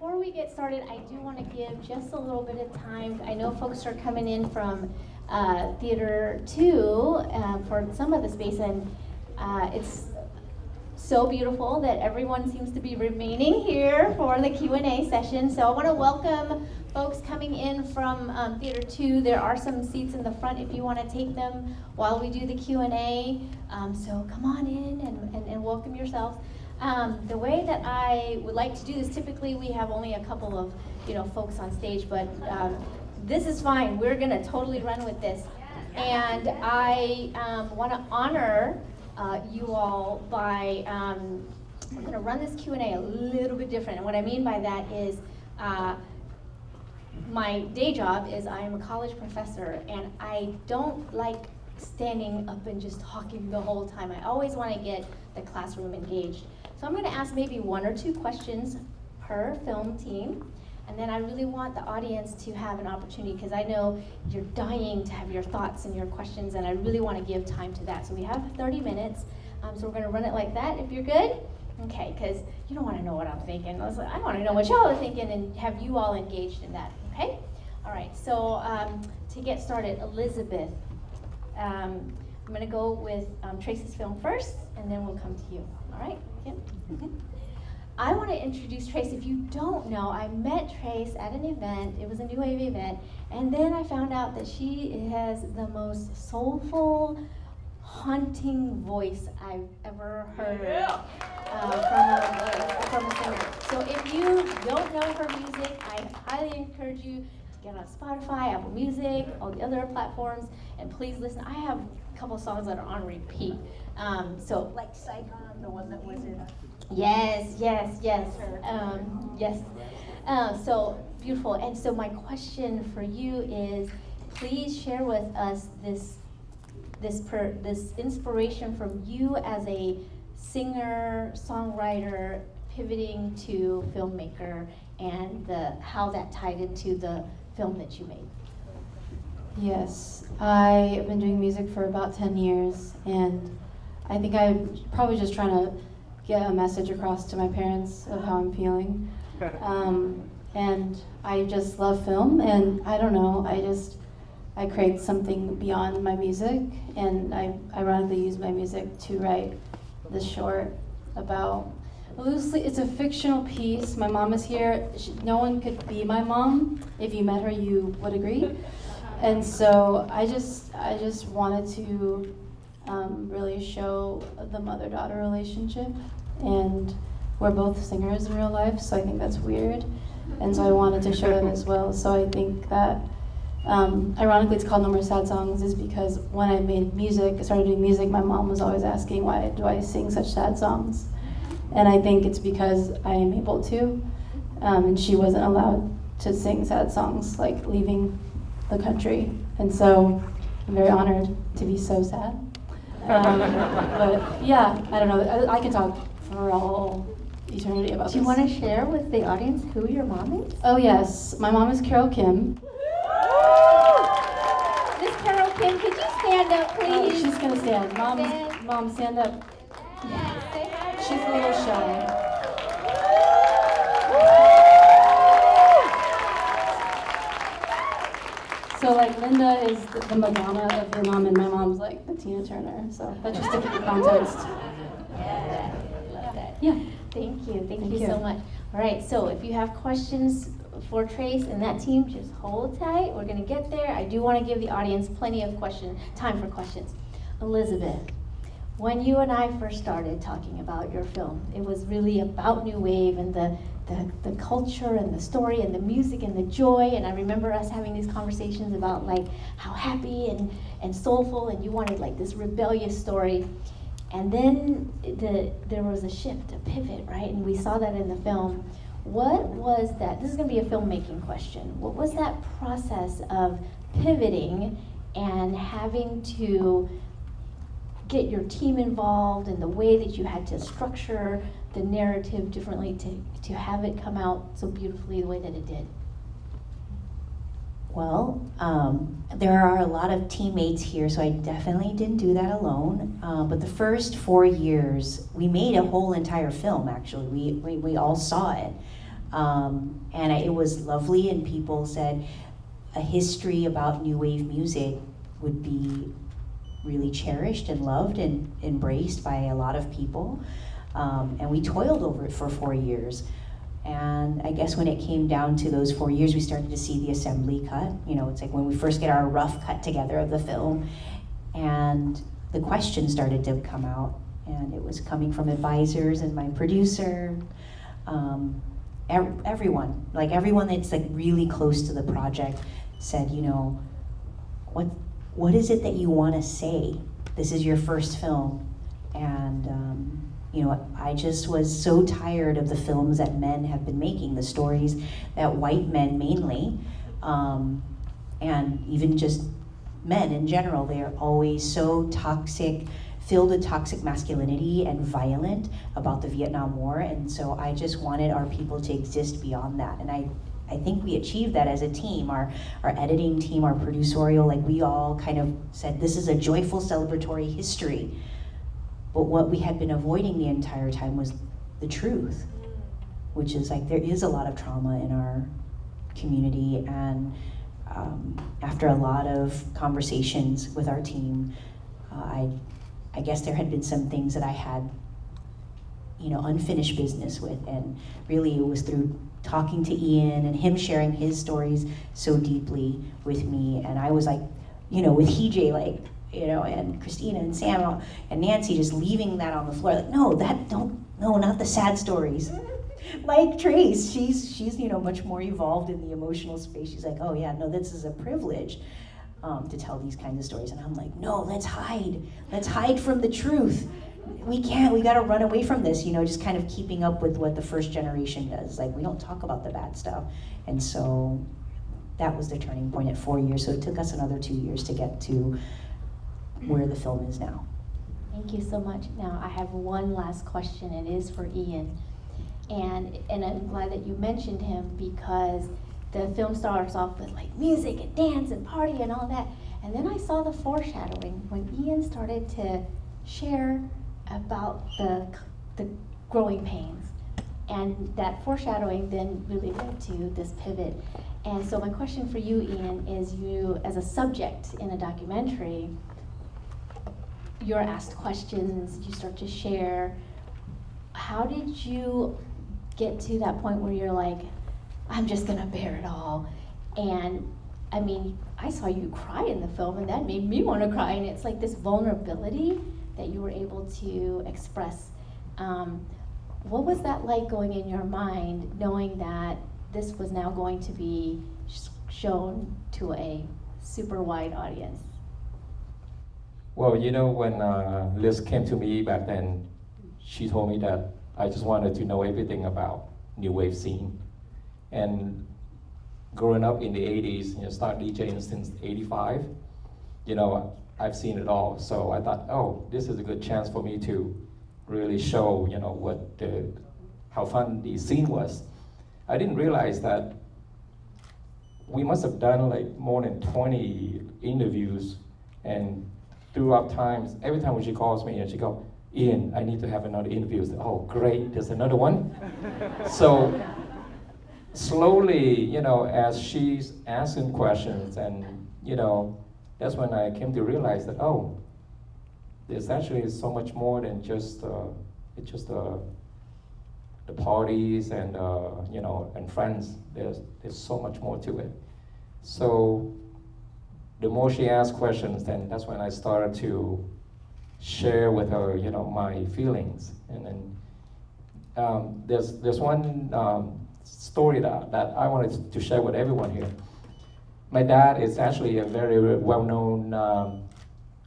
before we get started, I do want to give just a little bit of time. I know folks are coming in from Theater 2 for some of the space, and it's so beautiful that everyone seems to be remaining here for the Q&A session. So I want to welcome folks coming in from Theater 2. There are some seats in the front if you want to take them while we do the Q&A. So come on in and welcome yourselves. The way that I would like to do this, typically we have only a couple of folks on stage, but this is fine. We're going to totally run with this. And I want to honor you all by, I'm going to run this Q&A a little bit different. And what I mean by that is, my day job is I am a college professor, and I don't like standing up and just talking the whole time. I always want to get the classroom engaged. So I'm going to ask maybe one or two questions per film team, and then I really want the audience to have an opportunity, because I know you're dying to have your thoughts and your questions, and I really want to give time to that. So we have 30 minutes, so we're going to run it like that, if you're good. Okay, because you don't want to know what I'm thinking. I want to know what y'all are thinking and have you all engaged in that, okay? All right, so to get started, Elizabeth, I'm going to go with Tracy's film first, and then we'll come to you. All right, Kim? Mm-hmm. I want to introduce Trace. If you don't know, I met Trace at an event. It was a New Wave event, and then I found out that she has the most soulful, haunting voice I've ever heard from a singer. So if you don't know her music, I highly encourage you to get on Spotify, Apple Music, all the other platforms, and please listen. I have a couple songs that are on repeat. So like Saigon, the one that was in. Yes. So beautiful. And so my question for you is, please share with us this inspiration from you as a singer, songwriter, pivoting to filmmaker, and how that tied into the film that you made. Yes, I have been doing music for about 10 years, and I think I'm probably just trying to get a message across to my parents of how I'm feeling. And I just love film, and I don't know, I create something beyond my music, and I ironically use my music to write this short about, loosely, it's a fictional piece. My mom is here. No one could be my mom. If you met her, you would agree. And so I just wanted to really show the mother-daughter relationship, and we're both singers in real life, so I think that's weird. And so I wanted to show that as well. So I think that ironically, it's called No More Sad Songs, is because when I made music, I started doing music, my mom was always asking, why do I sing such sad songs? And I think it's because I am able to, and she wasn't allowed to sing sad songs, like leaving the country. And so I'm very honored to be so sad. But yeah, I don't know, I can talk for a whole eternity about this. Do you want to share with the audience who your mom is? Oh yes, my mom is Carol Kim. Miss Carol Kim, could you stand up, please? She's gonna stand. Mom, stand up. Yes, say hi. She's a little shy. So like Linda is the Madonna of your mom, and my mom's like the Tina Turner. So that's just to give you context. Yeah, love that. Yeah. Thank you so much. All right, so if you have questions for Trace and that team, just hold tight. We're gonna get there. I do want to give the audience plenty of time for questions. Elizabeth, when you and I first started talking about your film, it was really about New Wave and the culture and the story and the music and the joy. And I remember us having these conversations about like how happy and soulful, and you wanted like this rebellious story. And then there was a shift, a pivot, right? And we saw that in the film. What was that? This is going to be a filmmaking question. What was that process of pivoting and having to get your team involved, and the way that you had to structure the narrative differently to have it come out so beautifully the way that it did? Well, there are a lot of teammates here, so I definitely didn't do that alone. But the first 4 years, we made a whole entire film, actually. We all saw it. It was lovely, and people said a history about new wave music would be really cherished and loved and embraced by a lot of people. And we toiled over it for 4 years. And I guess when it came down to those 4 years, we started to see the assembly cut. You know, it's like when we first get our rough cut together of the film, and the questions started to come out. And it was coming from advisors and my producer, everyone that's like really close to the project said, you know, what is it that you want to say? This is your first film. And you know, I just was so tired of the films that men have been making, the stories that white men mainly, and even just men in general, they are always so toxic, filled with toxic masculinity and violent about the Vietnam War. And so I just wanted our people to exist beyond that. And I think we achieved that as a team. Our editing team, our producerial, like we all kind of said, this is a joyful celebratory history. But what we had been avoiding the entire time was the truth, which is like there is a lot of trauma in our community. And after a lot of conversations with our team, I guess there had been some things that I had, you know, unfinished business with. And really it was through talking to Ian and him sharing his stories so deeply with me. And I was like, you know, with Hee-Jae, like, you know, and Christina and Sam and Nancy just leaving that on the floor, like, no, not the sad stories. Like Trace, she's you know, much more evolved in the emotional space. She's like, oh yeah, no, this is a privilege to tell these kinds of stories. And I'm like, no, let's hide from the truth. We gotta run away from this, you know, just kind of keeping up with what the first generation does. Like, we don't talk about the bad stuff. And so that was the turning point at 4 years. So it took us another 2 years to get to where the film is now. Thank you so much. Now I have one last question. It is for Ian. And I'm glad that you mentioned him, because the film starts off with like music and dance and party and all that. And then I saw the foreshadowing when Ian started to share about the growing pains. And that foreshadowing then really led to this pivot. And so my question for you, Ian, is you, as a subject in a documentary, you're asked questions, you start to share. How did you get to that point where you're like, I'm just gonna bear it all? And I mean, I saw you cry in the film, and that made me want to cry. And it's like this vulnerability that you were able to express. What was that like going in your mind, knowing that this was now going to be shown to a super wide audience? Well, you know, when Liz came to me back then, she told me that I just wanted to know everything about new wave scene. And growing up in the 80s, you know, start DJing since 85, you know, I've seen it all. So I thought, oh, this is a good chance for me to really show, you know, how fun the scene was. I didn't realize that we must have done like more than 20 interviews, and throughout times, every time when she calls me and she goes, Ian, I need to have another interview. So, oh, great, there's another one. So slowly, you know, as she's asking questions, and, you know, that's when I came to realize that, oh, there's actually so much more than just the parties and, you know, and friends. There's so much more to it. So the more she asked questions, then that's when I started to share with her, you know, my feelings. And then there's one story that I wanted to share with everyone here. My dad is actually a very well-known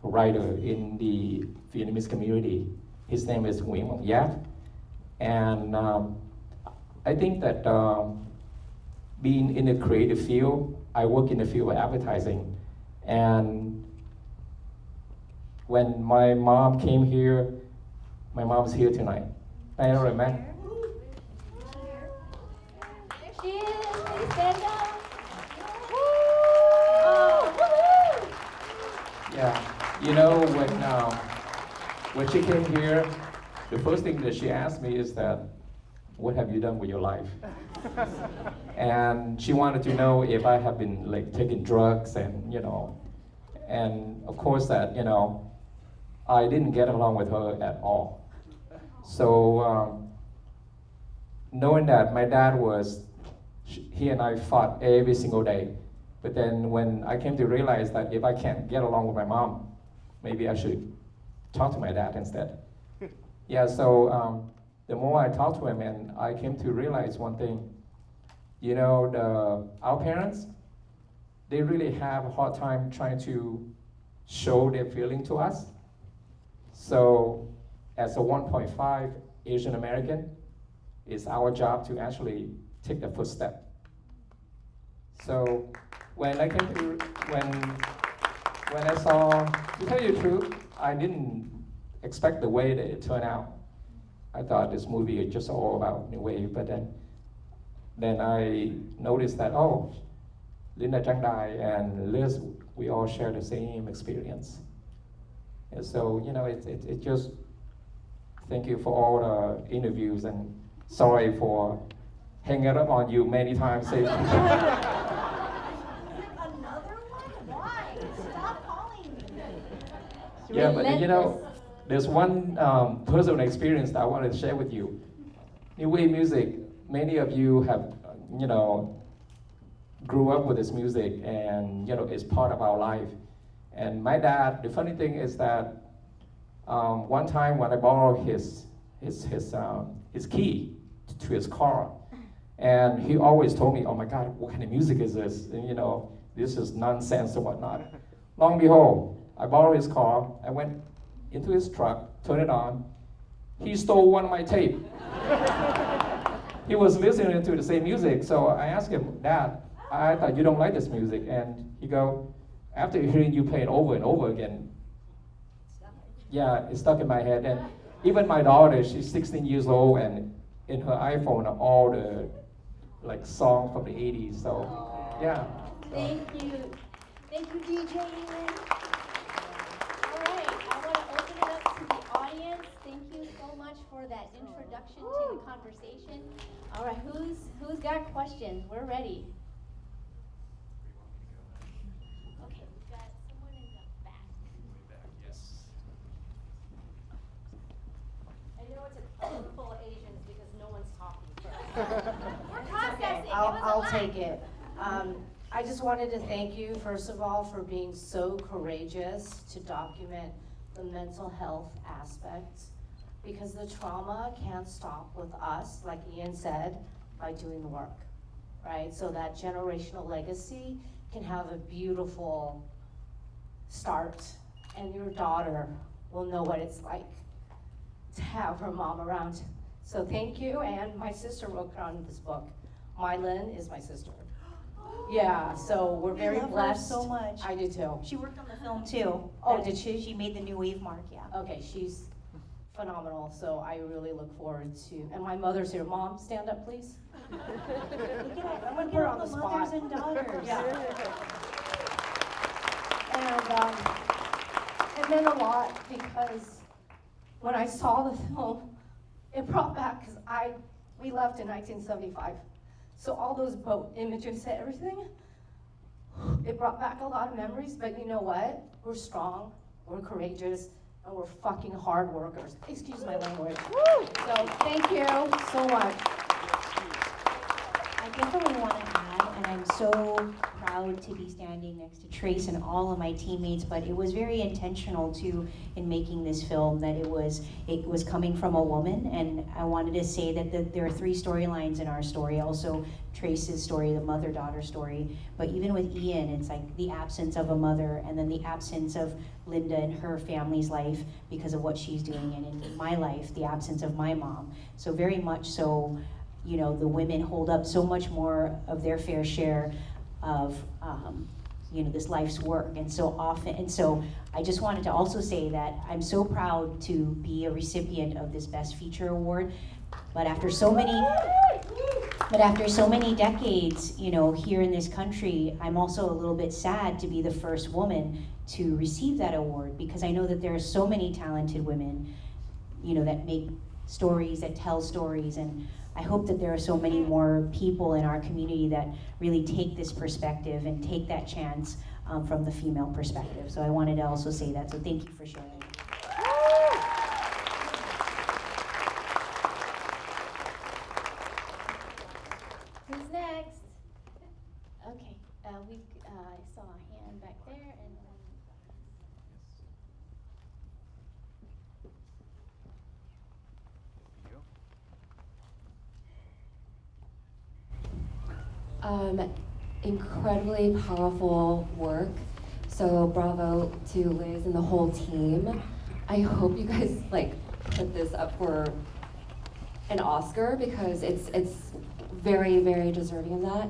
writer in the Vietnamese community. His name is Nguyen Mong Yap. And I think that being in the creative field, I work in the field of advertising. And when my mom came here, my mom's here tonight. I don't remember. There she is. Please stand up. Yeah, you know, when she came here, the first thing that she asked me is that, what have you done with your life? And she wanted to know if I have been like taking drugs and, you know, and of course that, you know, I didn't get along with her at all. So knowing that my dad was, he and I fought every single day. But then when I came to realize that if I can't get along with my mom, maybe I should talk to my dad instead. Yeah, so the more I talked to him, and I came to realize one thing, you know, our parents, they really have a hard time trying to show their feeling to us. So as a 1.5 Asian American, it's our job to actually take the first step. So when I came to, when I saw, to tell you the truth, I didn't expect the way that it turned out. I thought this movie is just all about New Wave, but then I noticed that, oh, Linda Chang Dai and Liz, we all share the same experience. And so, you know, it just, thank you for all the interviews, and sorry for hanging up on you many times. Another one? Why? Stop calling me. Yeah, but you know, there's one personal experience that I wanted to share with you. New Wave music, many of you have, you know, grew up with this music, and you know, it's part of our life. And my dad, the funny thing is that one time when I borrowed his key to his car, and he always told me, "Oh my God, what kind of music is this? And, you know, this is nonsense and whatnot." Long and behold, I borrowed his car. I went into his truck, turned it on. He stole one of my tape. He was listening to the same music, so I asked him, "Dad, I thought you don't like this music." And he go, "After hearing you play it over and over again, yeah, it stuck in my head." And even my daughter, she's 16 years old, and in her iPhone are all the like songs from the 80s. So, yeah. Thank you, DJ Ian. All right, I want to open it up to the audience. Thank you so much for that introduction to the conversation. All right, who's got questions? We're ready. Okay, we've got someone in the back. And you know it's a room full of Asians because no one's talking first. We're processing. I'll take it. I just wanted to thank you, first of all, for being so courageous to document the mental health aspects, because the trauma can't stop with us, like Ian said, by doing the work, right? So that generational legacy can have a beautiful start, and your daughter will know what it's like to have her mom around. So thank you, and my sister wrote on this book. Mylin is my sister. Yeah, so we're very love her blessed. so much. I do too. She worked on the film too. Oh, did she? She made the New Wave mark, yeah. Okay, she's phenomenal, so I really look forward to, and my mother's here. Mom, stand up, please. I'm gonna put her on the spot. Mothers and daughters. Yeah. And it meant a lot because when I saw the film, it brought back, because we left in 1975. So all those boat images and everything, it brought back a lot of memories, but you know what? We're strong, we're courageous, and we're fucking hard workers. Excuse my language. So thank you so much. I definitely want to add, and I'm so proud to be standing next to Trace and all of my teammates, but it was very intentional too in making this film that it was coming from a woman, and I wanted to say that there are three storylines in our story. Also Trace's story, the mother-daughter story, but even with Ian, it's like the absence of a mother, and then the absence of Linda and her family's life because of what she's doing, and in my life, the absence of my mom. So very much so, you know, the women hold up so much more of their fair share of, you know, this life's work, and so often, and so I just wanted to also say that I'm so proud to be a recipient of this Best Feature Award, but after so many decades, you know, here in this country, I'm also a little bit sad to be the first woman to receive that award, because I know that there are so many talented women, you know, that make stories, that tell stories, and I hope that there are so many more people in our community that really take this perspective and take that chance from the female perspective. So I wanted to also say that, so thank you for sharing. Who's next? Okay, I saw a hand back there and then. Incredibly powerful work. So bravo to Liz and the whole team. I hope you guys put this up for an Oscar because it's very, very deserving of that.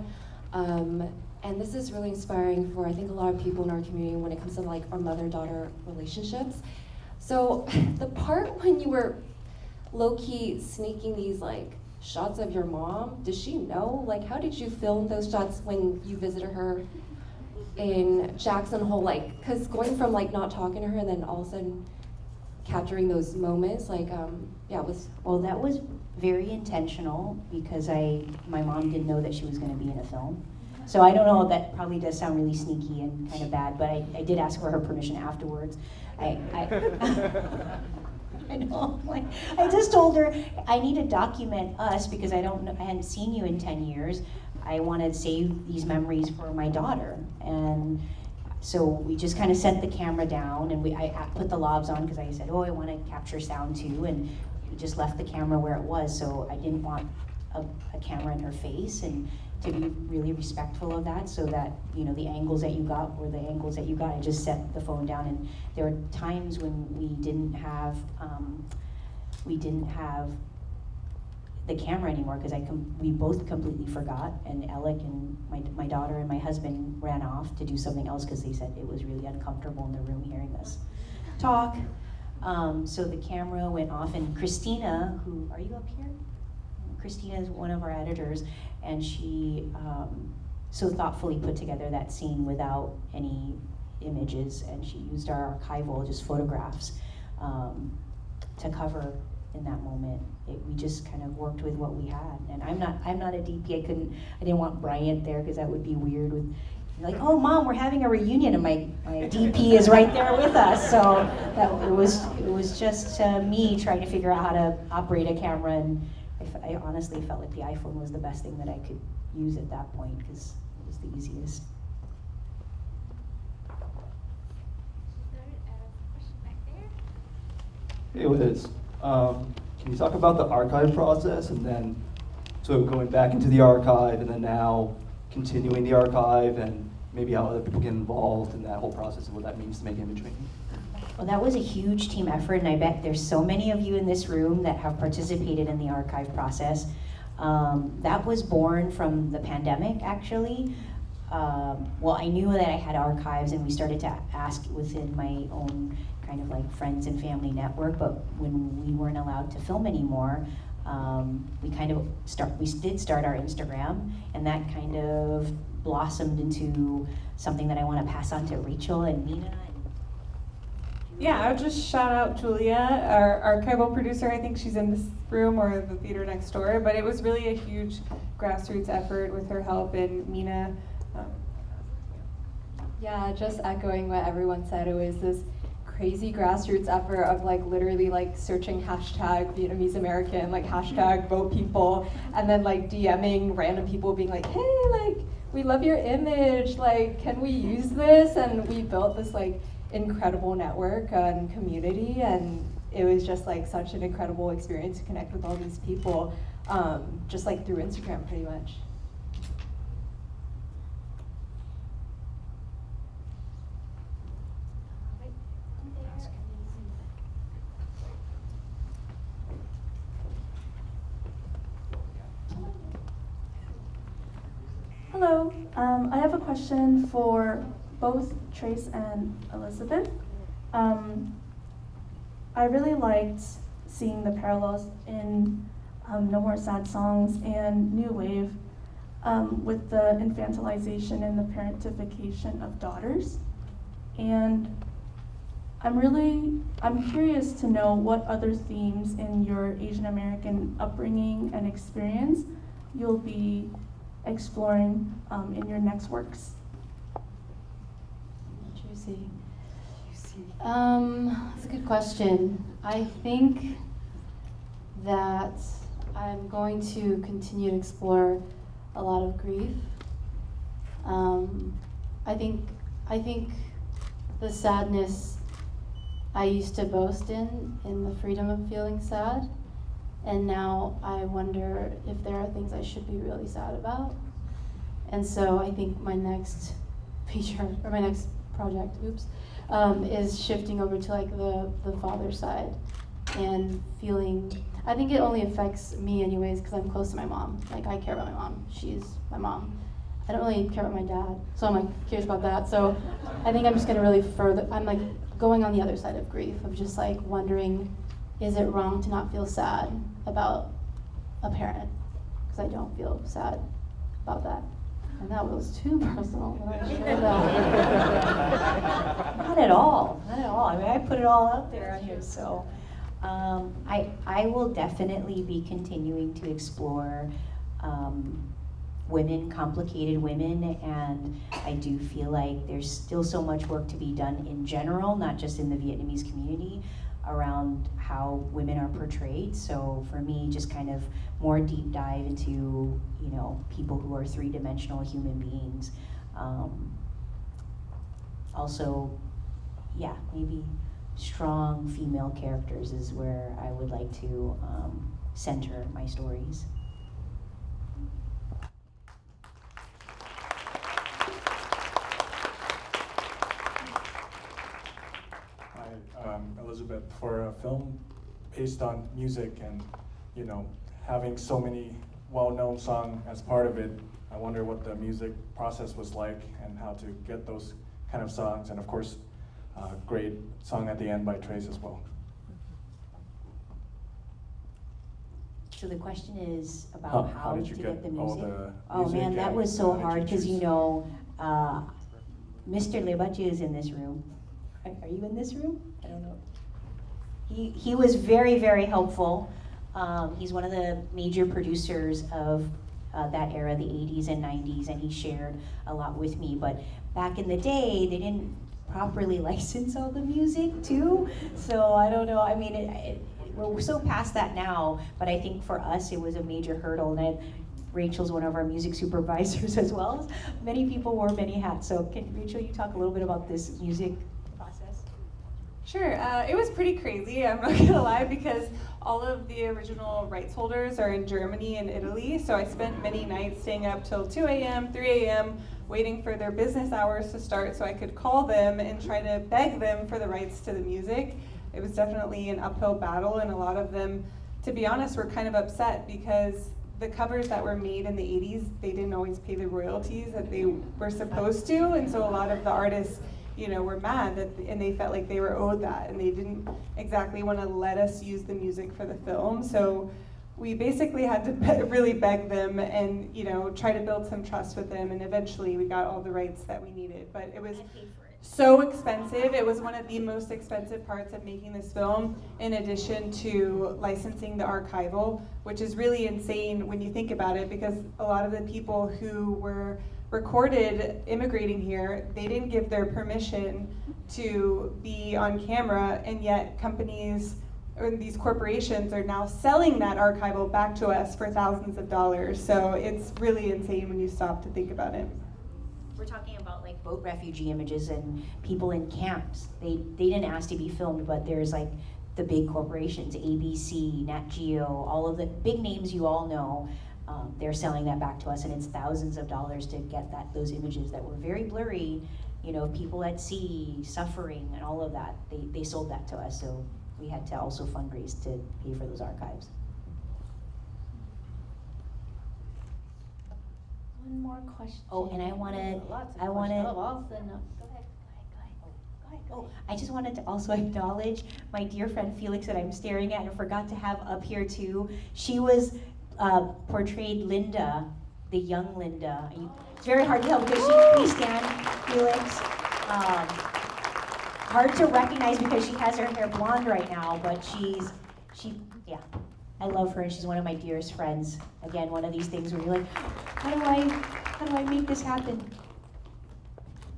And this is really inspiring for I think a lot of people in our community when it comes to our mother-daughter relationships. So the part when you were low-key sneaking these shots of your mom, does she know? How did you film those shots when you visited her in Jackson Hole? Because going from not talking to her and then all of a sudden capturing those moments, yeah, it was. Well, that was very intentional because my mom didn't know that she was going to be in a film. So I don't know, that probably does sound really sneaky and kind of bad, but I did ask for her permission afterwards. I know, I just told her I need to document us because I hadn't seen you in 10 years. I want to save these memories for my daughter. And so we just kind of set the camera down and I put the lavs on because I said, I want to capture sound too. And we just left the camera where it was. So I didn't want a camera in her face, and to be really respectful of that, so that the angles that you got were the angles that you got. I just set the phone down, and there were times when we didn't have the camera anymore because we both completely forgot, and Alec and my daughter and my husband ran off to do something else because they said it was really uncomfortable in the room hearing us talk. So the camera went off, and Christina, who are you up here? Christina is one of our editors, and she so thoughtfully put together that scene without any images, and she used our archival, just photographs, to cover in that moment. We just kind of worked with what we had, and I'm not a DP. I didn't want Bryant there because that would be weird. With oh Mom, we're having a reunion, and my DP is right there with us. So it was just me trying to figure out how to operate a camera, and I honestly felt like the iPhone was the best thing that I could use at that point because it was the easiest. Hey Liz, can you talk about the archive process, and then so going back into the archive and then now continuing the archive, and maybe how other people get involved in that whole process and what that means to make image making? Well, that was a huge team effort, and I bet there's so many of you in this room that have participated in the archive process. That was born from the pandemic, actually. Well, I knew that I had archives, and we started to ask within my own kind of friends and family network, but when we weren't allowed to film anymore, we did start our Instagram, and that kind of blossomed into something that I want to pass on to Rachel and Nina. Yeah, I would just shout out Julia, our archival producer. I think she's in this room or the theater next door, but it was really a huge grassroots effort with her help, and Mina. Yeah, just echoing what everyone said, it was this crazy grassroots effort of literally searching hashtag Vietnamese American, hashtag vote people, and then DMing random people being hey, we love your image, can we use this? And we built this incredible network and community, and it was just such an incredible experience to connect with all these people, just through Instagram pretty much. Hello, I have a question for both Trace and Elizabeth. I really liked seeing the parallels in No More Sad Songs and New Wave with the infantilization and the parentification of daughters. And I'm curious to know what other themes in your Asian American upbringing and experience you'll be exploring in your next works. Juicy. That's a good question. I think that I'm going to continue to explore a lot of grief. I think the sadness I used to boast in the freedom of feeling sad, and now I wonder if there are things I should be really sad about. And so I think my next feature, or my next project, is shifting over to like the father side and feeling, I think it only affects me anyways because I'm close to my mom. Like I care about my mom, she's my mom. I don't really care about my dad, so I'm like curious about that. So I think I'm just gonna really I'm like going on the other side of grief, of just like wondering, is it wrong to not feel sad about a parent? Because I don't feel sad about that. And that was too personal, but I'm sure that. Not at all, not at all. I mean, I put it all out there on here, so. I will definitely be continuing to explore women, complicated women, and I do feel like there's still so much work to be done in general, not just in the Vietnamese community, around how women are portrayed. So for me, just kind of more deep dive into, you know, people who are three-dimensional human beings. Also, yeah, maybe strong female characters is where I would like to center my stories. Hi, Elizabeth. For a film based on music and, you know, having so many well-known songs as part of it, I wonder what the music process was like and how to get those kind of songs, and of course, great song at the end by Trace as well. So the question is about how did you to get the all music. the Oh music man, that and, was so how did you hard because, you choose? know, Mr. Lebachi is in this room. Are you in this room? I don't know. He was very, very helpful. He's one of the major producers of that era, the 80s and 90s, and he shared a lot with me. But back in the day, they didn't properly license all the music too. So I don't know. I mean, we're so past that now, but I think for us it was a major hurdle. And Rachel's one of our music supervisors as well. Many people wore many hats. So can Rachel, you talk a little bit about this music process? Sure, it was pretty crazy, I'm not gonna lie, because all of the original rights holders are in Germany and Italy, so I spent many nights staying up till 2 a.m., 3 a.m., waiting for their business hours to start so I could call them and try to beg them for the rights to the music. It was definitely an uphill battle, and a lot of them, to be honest, were kind of upset because the covers that were made in the 80s, they didn't always pay the royalties that they were supposed to, and so a lot of the artists, you know, were mad that, and they felt like they were owed that, and they didn't exactly want to let us use the music for the film. So we basically had to really beg them and, you know, try to build some trust with them, and eventually we got all the rights that we needed. But it was so expensive. It was one of the most expensive parts of making this film, in addition to licensing the archival, which is really insane when you think about it, because a lot of the people who were recorded immigrating here, they didn't give their permission to be on camera, and yet companies or these corporations are now selling that archival back to us for thousands of dollars. So it's really insane when you stop to think about it. We're talking about like boat refugee images and people in camps. They didn't ask to be filmed, but there's like the big corporations, ABC, Nat Geo, all of the big names you all know. They're selling that back to us, and it's thousands of dollars to get those images that were very blurry, you know, people at sea suffering and all of that. They sold that to us, so we had to also fundraise to pay for those archives. One more question. Oh, and I want to. Go ahead. Oh, I just wanted to also acknowledge my dear friend Felix that I'm staring at and forgot to have up here too. She was portrayed Linda, the young Linda. It's very hard to tell because please stand, Felix. hard to recognize because she has her hair blonde right now, but yeah. I love her, and she's one of my dearest friends. Again, one of these things where you're like, how do I make this happen?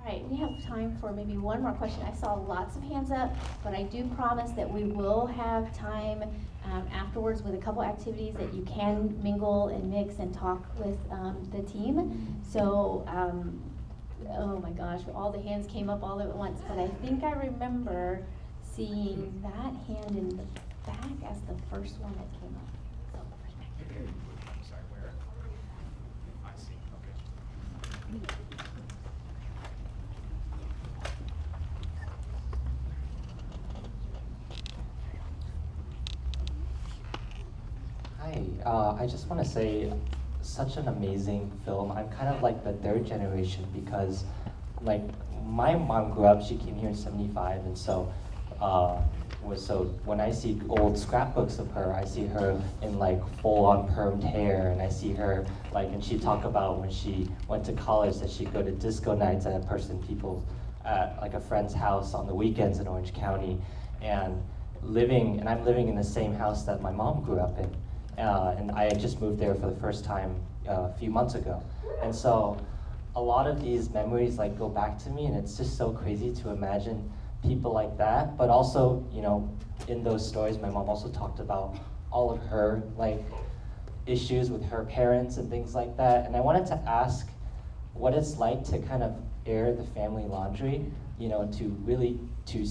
All right, we have time for maybe one more question. I saw lots of hands up, but I do promise that we will have time afterwards with a couple activities that you can mingle and mix and talk with the team. So, oh my gosh, all the hands came up all at once, but I think I remember seeing that hand in the back as the first one that came up. So, I'm sorry, where? I see, okay. Hi, I just want to say, such an amazing film. I'm kind of like the third generation because, like, my mom grew up, she came here in '75, and so when I see old scrapbooks of her, I see her in like full-on permed hair, and I see her like, and she talked about when she went to college that she'd go to disco nights at like a friend's house on the weekends in Orange County, and I'm living in the same house that my mom grew up in, and I had just moved there for the first time a few months ago, and so a lot of these memories like go back to me, and it's just so crazy to imagine people like that. But also, you know, in those stories, my mom also talked about all of her like issues with her parents and things like that. And I wanted to ask what it's like to kind of air the family laundry, you know, to really to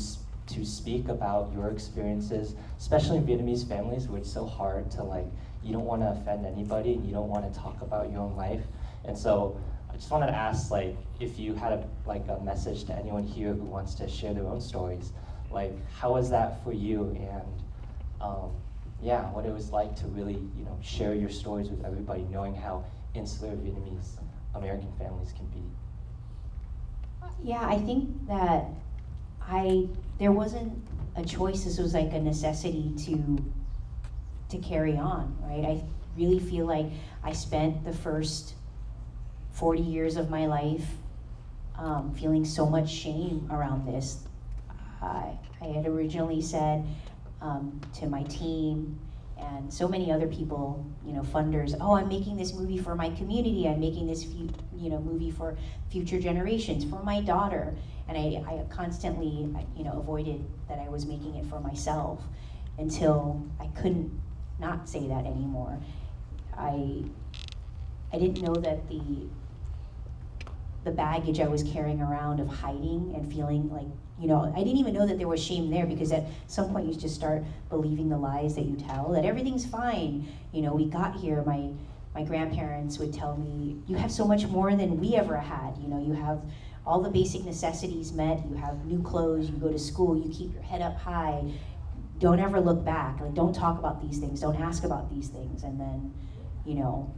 speak about your experiences, especially in Vietnamese families where it's so hard to like, you don't want to offend anybody and you don't want to talk about your own life. And so I just wanted to ask, like, if you had a message to anyone here who wants to share their own stories, like, how was that for you? And yeah, what it was like to really, you know, share your stories with everybody, knowing how insular Vietnamese American families can be. Yeah, I think that there wasn't a choice. This was like a necessity to carry on, right? I really feel like I spent the first 40 years of my life feeling so much shame around this. I had originally said to my team and so many other people, you know, funders, oh, I'm making this movie for my community, I'm making this movie for future generations, for my daughter. And I constantly, you know, avoided that I was making it for myself until I couldn't not say that anymore. I didn't know that the baggage I was carrying around of hiding and feeling like, you know, I didn't even know that there was shame there, because at some point you just start believing the lies that you tell, that everything's fine. You know, we got here, my grandparents would tell me, you have so much more than we ever had. You know, you have all the basic necessities met, you have new clothes, you go to school, you keep your head up high, don't ever look back, like don't talk about these things, don't ask about these things. And then, you know,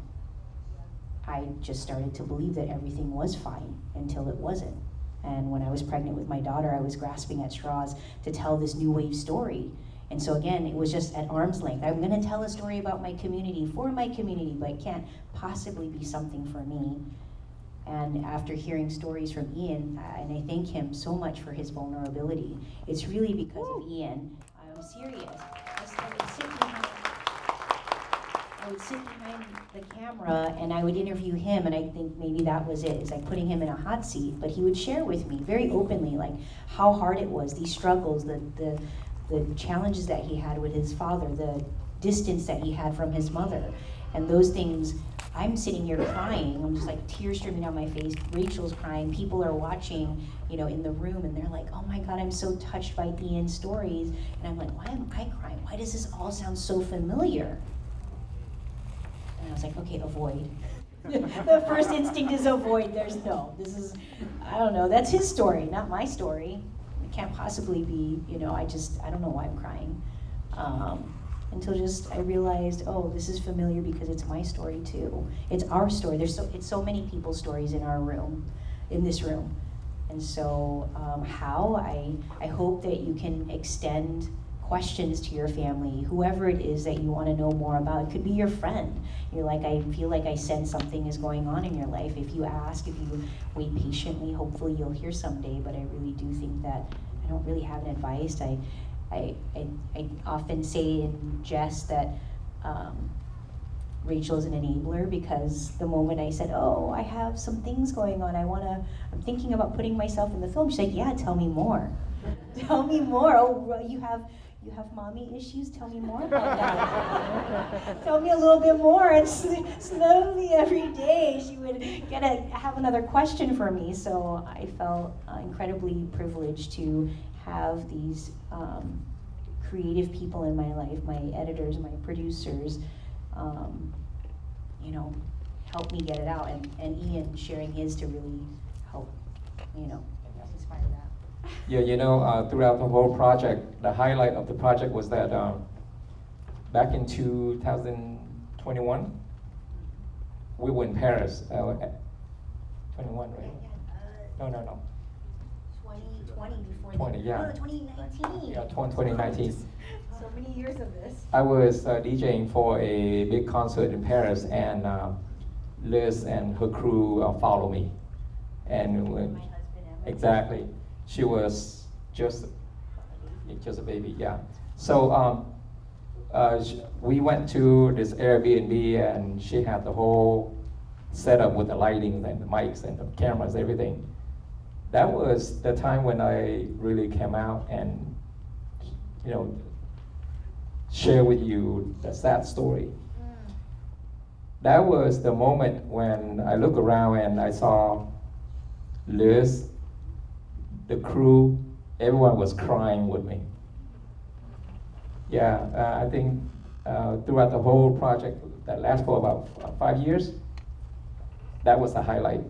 I just started to believe that everything was fine until it wasn't. And when I was pregnant with my daughter, I was grasping at straws to tell this new wave story. And so again, it was just at arm's length. I'm gonna tell a story about my community, for my community, but it can't possibly be something for me. And after hearing stories from Ian, and I thank him so much for his vulnerability, it's really because of Ian. I'm serious. I would sit behind the camera and I would interview him, and I think maybe that was it, is like putting him in a hot seat, but he would share with me very openly like how hard it was, these struggles, the challenges that he had with his father, the distance that he had from his mother, and those things. I'm sitting here crying, I'm just like tears streaming down my face, Rachel's crying, people are watching, you know, in the room, and they're like, oh my God, I'm so touched by Ian's stories, and I'm like, why am I crying? Why does this all sound so familiar? And I was like, okay, avoid. The first instinct is avoid. This is, I don't know, that's his story, not my story. It can't possibly be, you know, I don't know why I'm crying. Until just I realized, oh, this is familiar because it's my story too. It's our story. It's so many people's stories in this room. And so I hope that you can extend questions to your family, whoever it is that you want to know more about. It could be your friend. You're like, I feel like I sense something is going on in your life. If you ask, if you wait patiently, hopefully you'll hear someday. But I really do think that don't really have an advice. I often say in jest that Rachel is an enabler, because the moment I said, oh, I have some things going on, I'm thinking about putting myself in the film, she's like, yeah, tell me more. Tell me more. Oh, you have mommy issues? Tell me more about that. Tell me a little bit more. And slowly every day she would have another question for me. So I felt incredibly privileged to have these creative people in my life, my editors, my producers, help me get it out. And Ian sharing his to really help, inspire that. Yeah, throughout the whole project, the highlight of the project was that back in 2021, we were in Paris. 21, right? No. 2020 before 20, yeah. No, 2019. Yeah, 2019. So many years of this. I was DJing for a big concert in Paris, and Liz and her crew followed me. And My husband, Emma. exactly, she was just a baby, yeah. So we went to this Airbnb, and she had the whole setup with the lighting and the mics and the cameras, everything. That was the time when I really came out and, share with you the sad story. That was the moment when I looked around and I saw Liz, the crew, everyone was crying with me. Yeah, I think throughout the whole project that lasted for about 5 years, that was the highlight.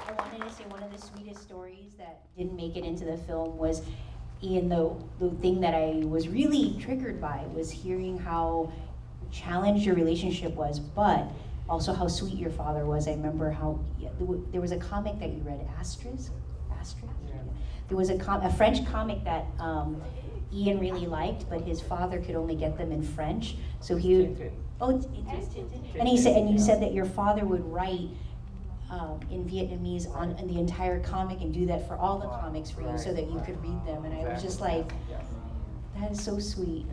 I wanted to say one of the sweetest stories that didn't make it into the film was, Ian, the thing that I was really triggered by was hearing how challenged your relationship was, but also how sweet your father was. I remember how there was a comic that you read, Asterisk? Yeah. There was a French comic that Ian really liked, but his father could only get them in French. So he, and you said that your father would write in Vietnamese in the entire comic and do that for all the comics for you, so that you could read them. And I was just like, that is so sweet.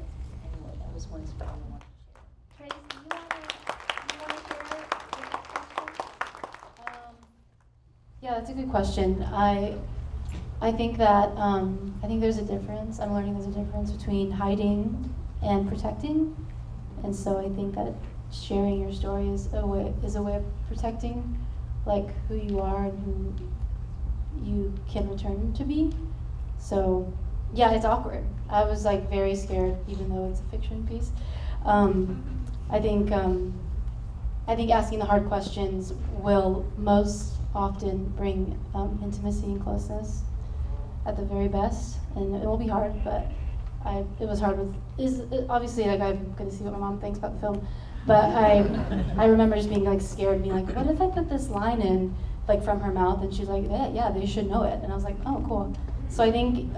Anyway, that was one story I wanted to share. Tracy, you wanna share the next question? Yeah, that's a good question. I think that I think there's a difference. I'm learning there's a difference between hiding and protecting, and so I think that sharing your story is a way of protecting, like, who you are and who you can return to be. So yeah, it's awkward. I was like very scared, even though it's a fiction piece. I think asking the hard questions will most often bring intimacy and closeness at the very best, and it will be hard, but it was hard obviously, like, I'm gonna see what my mom thinks about the film, but I remember just being like scared, being like, what if I put this line in, like, from her mouth, and she's like, yeah, they should know it, and I was like, oh, cool. So I think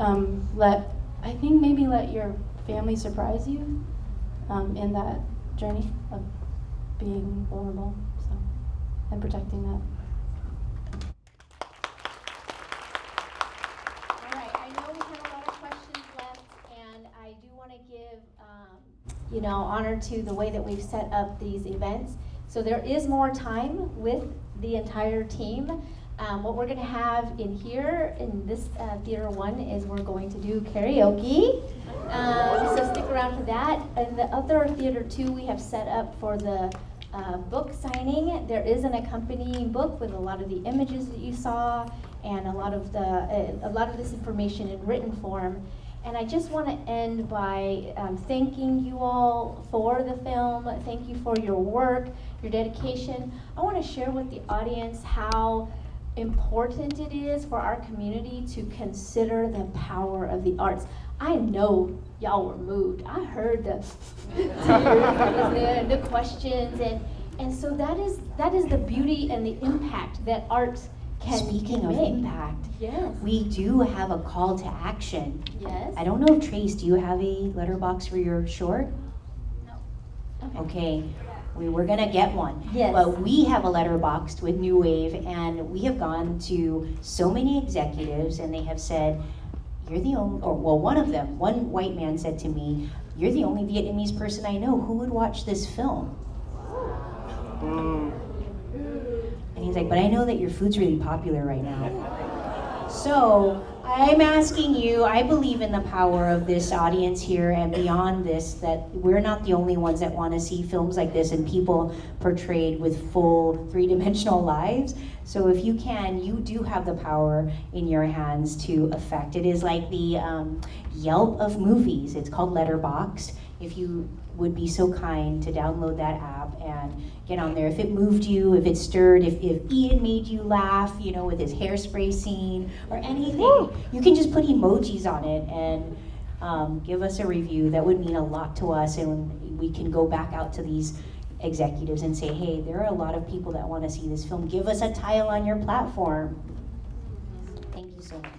maybe let your family surprise you in that journey of being vulnerable, and protecting that. Honor to the way that we've set up these events. So there is more time with the entire team. What we're going to have in here, in this Theater 1, is we're going to do karaoke. So stick around for that. In the other Theater 2, we have set up for the book signing. There is an accompanying book with a lot of the images that you saw, and a lot of this information in written form. And I just want to end by thanking you all for the film. Thank you for your work, your dedication. I want to share with the audience how important it is for our community to consider the power of the arts. I know y'all were moved. I heard the tears, the questions, and so that is the beauty and the impact that art can Speaking of make. impact, Yes. we do have a call to action. Yes. I don't know if Trace, do you have a letterbox for your short? No. Okay. We were gonna get one. Yes. But we have a letterboxd with New Wave, and we have gone to so many executives, and they have said, you're the only, or well, one of them, one white man said to me, you're the only Vietnamese person I know who would watch this film. And he's like, but I know that your food's really popular right now. So I'm asking you, I believe in the power of this audience here and beyond this, that we're not the only ones that want to see films like this and people portrayed with full three-dimensional lives. So if you can, you do have the power in your hands to affect. It is like the Yelp of movies. It's called Letterboxd. If you would be so kind to download that app and get on there. If it moved you, if it stirred, if Ian made you laugh, you know, with his hairspray scene or anything, you can just put emojis on it and give us a review. That would mean a lot to us, and we can go back out to these executives and say, hey, there are a lot of people that want to see this film. Give us a tile on your platform. Thank you so much.